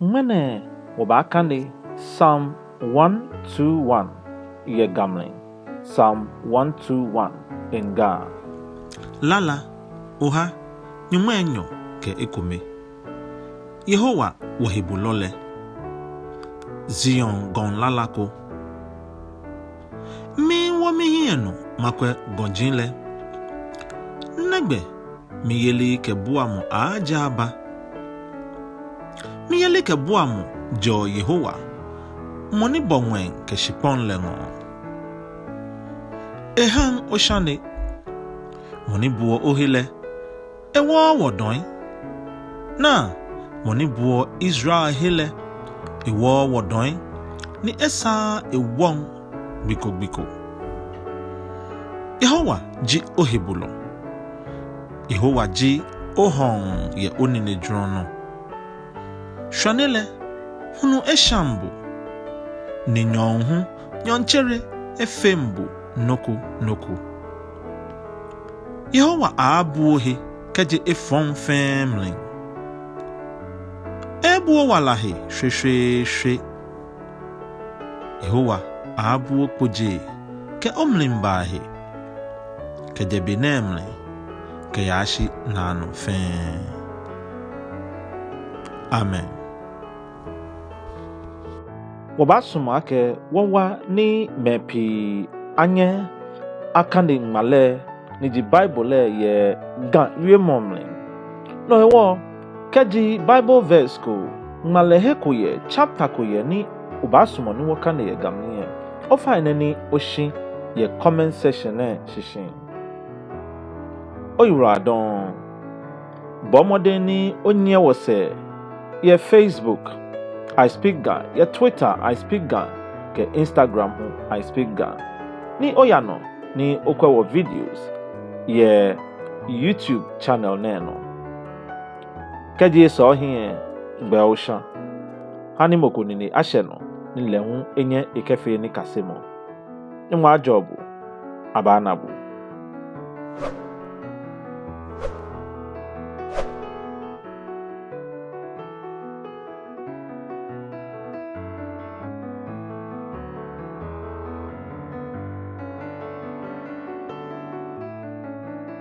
Mwene wabakande Psalm 121 ye gamling. Psalm 121 in Ga. LALA oha nyumenyo ke ekome. Yehowa wahibulole. Zion gon lalako. Mi wamihienu makwe gonjinle. Negbe mi yeli ke buamu ajaba. Mi yeli ke buamu jo Yehowa. Moni bongwen ke shipon lengo. Ehan oshane. Moni buo ohile. Ewɔɔɔ wɔdɔi. Na moni buo Israel hele. Ewɔɔɔ wɔdɔi. Ni esaa ewɔŋ biko biko. Yehowa ji ohebulo. Yehowa ji ohon ye onine drono. Shwanele hunu eshambu. Ni nyonhu nyonchere efembu noku noku. Yehowa aaabu ohe keje efɔŋ family. Eeebu owala he shweshweeshwe. Yehowa aaabu okpoje ke omlimba he. Keje benemle ke yashi nano fen. Amen. Wabasuma ke wawa ni mepi anye akande ngmale ni di Bible ye ga yue momle. No ewo keji Bible verse ko ngmale he ko ye chapter ko ye ni ubasuma ni wakane ye gamni ye. Ofa ni oshi ye comment section shishin. Oyura don bomode ni onye wose ye Facebook I speak Ga, ye Twitter I speak Ga, ke Instagram I speak Ga. Ni oyano ni okwewo videos ye YouTube channel neno. Keji so hiye gbe osha. Hani moko ni asheno ni lehu enye ekefe ni kasemo. Ni mwa jobu abanabu.